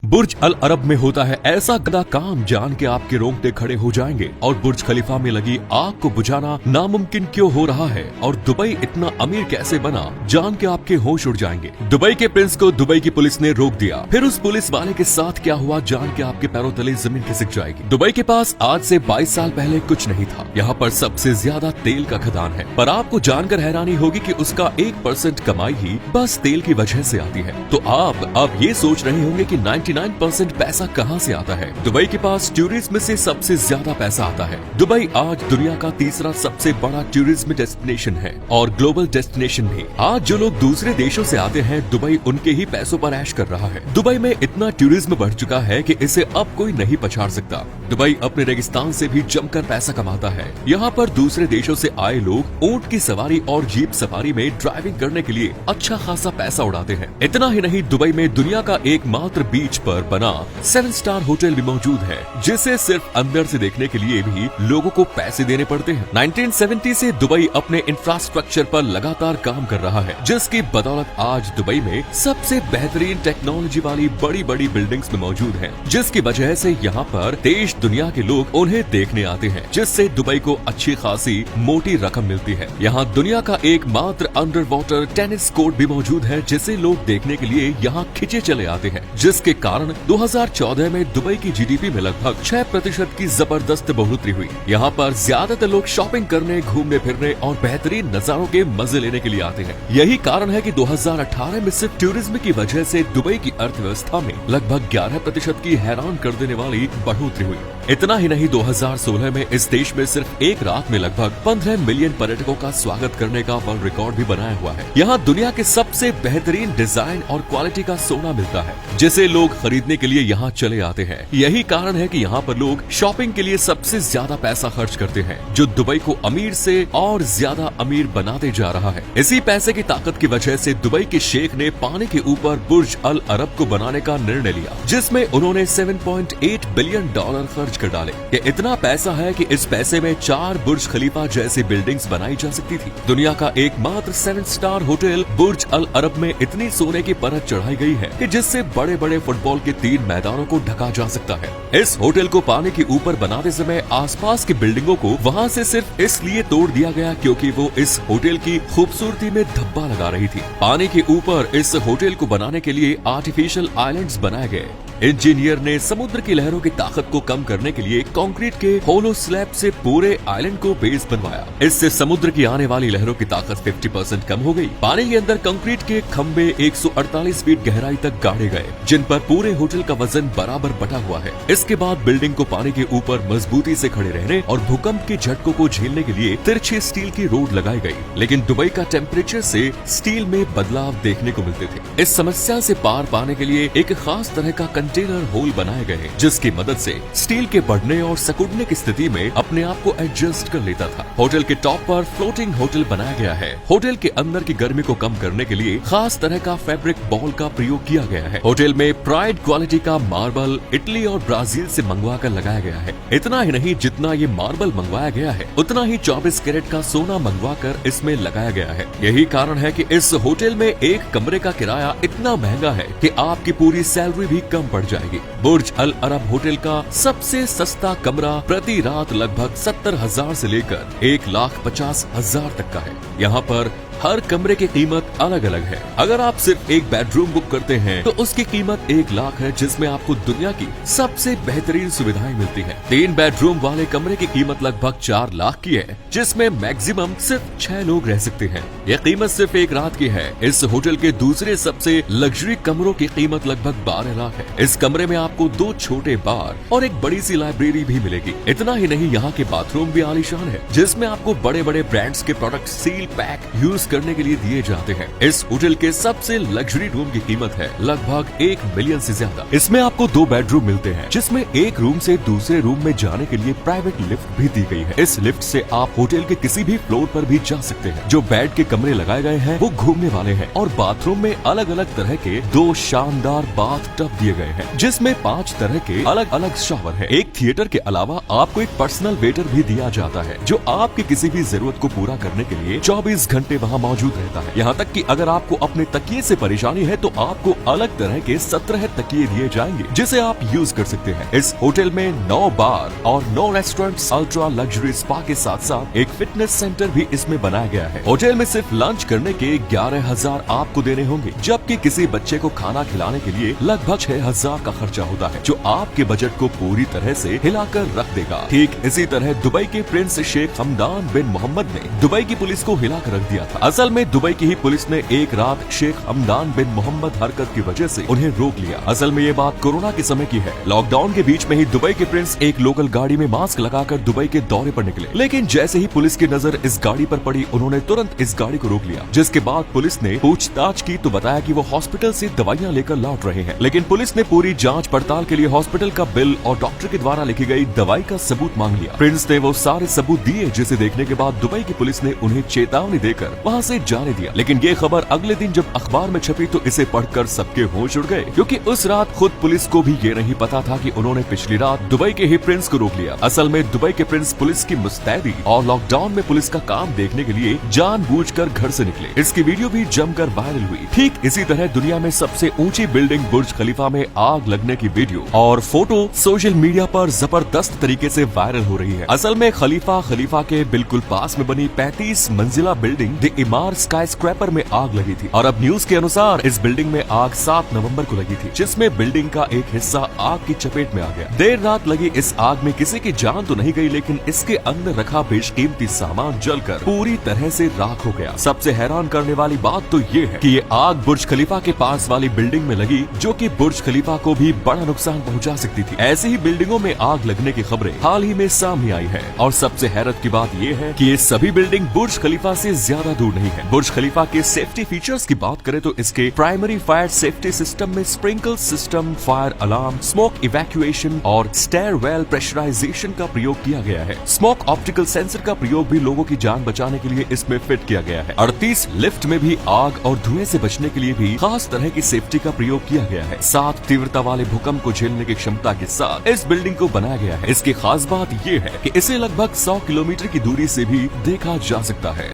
बुर्ज अल अरब में होता है ऐसा गदा काम जान के आपके रोंगटे खड़े हो जाएंगे। और बुर्ज खलीफा में लगी आग को बुझाना नामुमकिन क्यों हो रहा है और दुबई इतना अमीर कैसे बना जान के आपके होश उड़ जाएंगे। दुबई के प्रिंस को दुबई की पुलिस ने रोक दिया, फिर उस पुलिस वाले के साथ क्या हुआ जान के आपके पैरों तले जमीन खिसक जाएगी। दुबई के पास आज से 22 साल पहले कुछ नहीं था। यहाँ पर सबसे ज्यादा तेल का खदान है, पर आपको जानकर हैरानी होगी कि उसका 1% कमाई ही बस तेल की वजह से आती है। तो आप अब ये सोच रहे होंगे कि 99% पैसा कहाँ से आता है। दुबई के पास टूरिज्म से सबसे ज्यादा पैसा आता है। दुबई आज दुनिया का तीसरा सबसे बड़ा टूरिज्म डेस्टिनेशन है और ग्लोबल डेस्टिनेशन भी। आज जो लोग दूसरे देशों से आते हैं दुबई उनके ही पैसों पर ऐश कर रहा है। दुबई में इतना टूरिज्म बढ़ चुका है कि इसे अब कोई नहीं पछाड़ सकता। दुबई अपने रेगिस्तान से भी जमकर पैसा कमाता है। यहाँ पर दूसरे देशों से आए लोग ऊंट की सवारी और जीप सफारी में ड्राइविंग करने के लिए अच्छा खासा पैसा उड़ाते हैं। इतना ही नहीं, दुबई में दुनिया का एकमात्र बीच पर बना 7 स्टार होटल भी मौजूद है, जिसे सिर्फ अंदर से देखने के लिए भी लोगों को पैसे देने पड़ते हैं। 1970 से दुबई अपने इंफ्रास्ट्रक्चर पर लगातार काम कर रहा है, जिसकी बदौलत आज दुबई में सबसे बेहतरीन टेक्नोलॉजी वाली बड़ी बड़ी बिल्डिंग्स में मौजूद है, जिसकी वजह से यहाँ पर देश दुनिया के लोग उन्हें देखने आते हैं, जिससे दुबई को अच्छी खासी मोटी रकम मिलती है। यहाँ दुनिया का एकमात्र अंडर वाटर टेनिस कोर्ट भी मौजूद है, जिसे लोग देखने के लिए यहाँ खिंचे चले आते हैं, जिसके कारण 2014 में दुबई की जीडीपी में लगभग 6% की जबरदस्त बढ़ोतरी हुई। यहाँ पर ज्यादातर लोग शॉपिंग करने, घूमने फिरने और बेहतरीन नजारों के मजे लेने के लिए आते हैं। यही कारण है कि 2018 में सिर्फ टूरिज्म की वजह से दुबई की अर्थव्यवस्था में लगभग 11% की हैरान कर देने वाली बढ़ोतरी हुई। इतना ही नहीं, 2016 में इस देश में सिर्फ एक रात में लगभग 15 मिलियन पर्यटकों का स्वागत करने का वर्ल्ड रिकॉर्ड भी बनाया हुआ है। यहाँ दुनिया के सबसे बेहतरीन डिजाइन और क्वालिटी का सोना मिलता है, जिसे लोग खरीदने के लिए यहाँ चले आते हैं। यही कारण है कि यहाँ पर लोग शॉपिंग के लिए सबसे ज्यादा पैसा खर्च करते हैं, जो दुबई को अमीर से और ज्यादा अमीर बनाते जा रहा है। इसी पैसे की ताकत की वजह से दुबई के शेख ने पानी के ऊपर बुर्ज अल अरब को बनाने का निर्णय लिया, जिसमें उन्होंने $7.8 बिलियन खर्च कर डाले। ये इतना पैसा है कि इस पैसे में 4 बुर्ज खलीफा जैसी बिल्डिंग्स बनाई जा सकती थी। दुनिया का एकमात्र 7 स्टार होटल बुर्ज अल अरब में इतनी सोने की परत चढ़ाई गई है कि जिससे बड़े बड़े फुटबॉल के 3 मैदानों को ढका जा सकता है। इस होटल को पानी के ऊपर बनाते समय आसपास की बिल्डिंगों को वहाँ से सिर्फ इसलिए तोड़ दिया गया क्योंकि वो इस होटल की खूबसूरती में धब्बा लगा रही थी। पानी के ऊपर इस होटल को बनाने के लिए आर्टिफिशियल आइलैंड्स बनाए गए। इंजीनियर ने समुद्र की लहरों की ताकत को कम करने के लिए कंक्रीट के होलो स्लैब से पूरे आइलैंड को बेस बनवाया। इससे समुद्र की आने वाली लहरों की ताकत 50% कम हो गई। पानी के अंदर कंक्रीट के खंभे 148 फीट गहराई तक गाड़े गए, जिन पर पूरे होटल का वजन बराबर बटा हुआ है। इसके बाद बिल्डिंग को पानी के ऊपर मजबूती से खड़े रहने और भूकंप के झटकों को झेलने के लिए तिरछी स्टील की रोड लगाई गई। लेकिन दुबई का टेम्परेचर से स्टील में बदलाव देखने को मिलते थे। इस समस्या से पार पाने के लिए एक खास तरह का कंटेनर होल बनाए गए, जिसकी मदद से स्टील के बढ़ने और सिकुड़ने की स्थिति में अपने आप को एडजस्ट कर लेता था। होटल के टॉप पर फ्लोटिंग होटल बनाया गया है। होटल के अंदर की गर्मी को कम करने के लिए खास तरह का फैब्रिक बॉल का प्रयोग किया गया है। होटल में प्राइड क्वालिटी का मार्बल इटली और ब्राजील से मंगवा कर लगाया गया है। इतना ही नहीं, जितना ये मार्बल मंगवाया गया है उतना ही 24 कैरेट का सोना मंगवा कर इसमें लगाया गया है। यही कारण है कि इस होटल में एक कमरे का किराया इतना महंगा है कि आपकी पूरी सैलरी भी कम पड़ जाएगी। बुर्ज अल अरब होटल का सबसे सस्ता कमरा प्रति रात लगभग 70,000 से लेकर 1,50,000 तक का है। यहाँ पर हर कमरे की कीमत अलग अलग है। अगर आप सिर्फ एक बेडरूम बुक करते हैं तो उसकी कीमत 1 लाख है, जिसमें आपको दुनिया की सबसे बेहतरीन सुविधाएं मिलती हैं। 3 बेडरूम वाले कमरे की कीमत लगभग 4 लाख की है, जिसमें मैक्सिमम सिर्फ 6 लोग रह सकते हैं। यह कीमत सिर्फ 1 रात की है। इस होटल के दूसरे सबसे लग्जरी कमरों की कीमत लगभग 12 लाख है। इस कमरे में आपको 2 छोटे बार और एक बड़ी सी लाइब्रेरी भी मिलेगी। इतना ही नहीं, यहाँ के बाथरूम भी आलीशान है, जिसमें आपको बड़े बड़े ब्रांड्स के प्रोडक्ट सील पैक यूज करने के लिए दिए जाते हैं। इस होटल के सबसे लग्जरी रूम की कीमत है लगभग 1 मिलियन से ज्यादा। इसमें आपको 2 बेडरूम मिलते हैं, जिसमें एक रूम से दूसरे रूम में जाने के लिए प्राइवेट लिफ्ट भी दी गई है। इस लिफ्ट से आप होटल के किसी भी फ्लोर पर भी जा सकते हैं। जो बेड के कमरे लगाए गए हैं वो घूमने वाले हैं और बाथरूम में अलग अलग तरह के 2 शानदार बाथ टब दिए गए हैं, जिसमें 5 तरह के अलग अलग शावर है। एक थिएटर के अलावा आपको एक पर्सनल वेटर भी दिया जाता है, जो आपकी किसी भी जरूरत को पूरा करने के लिए 24 घंटे वहाँ यहाँ मौजूद रहता है। यहाँ तक कि अगर आपको अपने तकिए से परेशानी है तो आपको अलग तरह के 17 तकिए दिए जाएंगे जिसे आप यूज कर सकते हैं। इस होटल में 9 बार और 9 रेस्टोरेंट्स, अल्ट्रा लग्जरी स्पा के साथ साथ एक फिटनेस सेंटर भी इसमें बनाया गया है। होटल में सिर्फ लंच करने के 11,000 आपको देने होंगे, जबकि किसी बच्चे को खाना खिलाने के लिए लगभग 6,000 का खर्चा होता है, जो आपके बजट को पूरी तरह से हिलाकर रख देगा। ठीक इसी तरह दुबई के प्रिंस शेख हमदान बिन मोहम्मद ने दुबई की पुलिस को हिलाकर रख दिया था। असल में दुबई की ही पुलिस ने एक रात शेख हमदान बिन मोहम्मद हरकत की वजह से उन्हें रोक लिया। असल में ये बात कोरोना के समय की है। लॉकडाउन के बीच में ही दुबई के प्रिंस एक लोकल गाड़ी में मास्क लगाकर दुबई के दौरे पर निकले, लेकिन जैसे ही पुलिस की नजर इस गाड़ी पर पड़ी, उन्होंने तुरंत इस गाड़ी को रोक लिया। जिसके बाद पुलिस ने पूछताछ की तो बताया कि वो हॉस्पिटल से दवाइयां लेकर लौट रहे हैं, लेकिन पुलिस ने पूरी जांच पड़ताल के लिए हॉस्पिटल का बिल और डॉक्टर के द्वारा लिखी गई दवाई का सबूत मांग लिया। प्रिंस ने वो सारे सबूत दिए, जिसे देखने के बाद दुबई की पुलिस ने उन्हें चेतावनी देकर वहाँ से जाने दिया। लेकिन ये खबर अगले दिन जब अखबार में छपी तो इसे पढ़कर सबके होश उड़ गए, क्योंकि उस रात खुद पुलिस को भी ये नहीं पता था कि उन्होंने पिछली रात दुबई के ही प्रिंस को रोक लिया। असल में दुबई के प्रिंस पुलिस की मुस्तैदी और लॉकडाउन में पुलिस का काम देखने के लिए जानबूझकर घर से निकले। इसकी वीडियो भी जमकर वायरल हुई। ठीक इसी तरह दुनिया में सबसे ऊंची बिल्डिंग बुर्ज खलीफा में आग लगने की वीडियो और फोटो सोशल मीडिया पर जबरदस्त तरीके से वायरल हो रही है। असल में खलीफा के बिल्कुल पास में बनी 35 मंजिला बिल्डिंग द इमार स्काई स्क्रैपर में आग लगी थी, और अब न्यूज के अनुसार इस बिल्डिंग में आग 7 नवंबर को लगी थी, जिसमें बिल्डिंग का एक हिस्सा आग की चपेट में आ गया। देर रात लगी इस आग में किसी की जान तो नहीं गई, लेकिन इसके अंदर रखा बेशकीमती सामान जलकर पूरी तरह से राख हो गया। सबसे हैरान करने वाली बात तो ये है कि ये आग बुर्ज खलीफा के पास वाली बिल्डिंग में लगी, जो कि बुर्ज खलीफा को भी बड़ा नुकसान पहुंचा सकती थी। ऐसी ही बिल्डिंगों में आग लगने की खबरें हाल ही में सामने आई है, और सबसे हैरत की बात ये है कि ये सभी बिल्डिंग बुर्ज खलीफा से ज्यादा दूर नहीं है। बुर्ज खलीफा के सेफ्टी फीचर्स की बात करें तो इसके प्राइमरी फायर सेफ्टी सिस्टम में sprinkle system, fire alarm, smoke evacuation और स्टेयरवेल प्रेशराइजेशन का प्रयोग किया गया है। स्मोक ऑप्टिकल सेंसर का प्रयोग भी लोगों की जान बचाने के लिए इसमें फिट किया गया है। 38 लिफ्ट में भी आग और धुएं से बचने के लिए भी खास तरह की सेफ्टी का प्रयोग किया गया है। 7 तीव्रता वाले भूकंप को झेलने की क्षमता के साथ इस बिल्डिंग को बनाया गया है। इसकी खास बात ये है कि इसे लगभग 100 किलोमीटर की दूरी से भी देखा जा सकता है।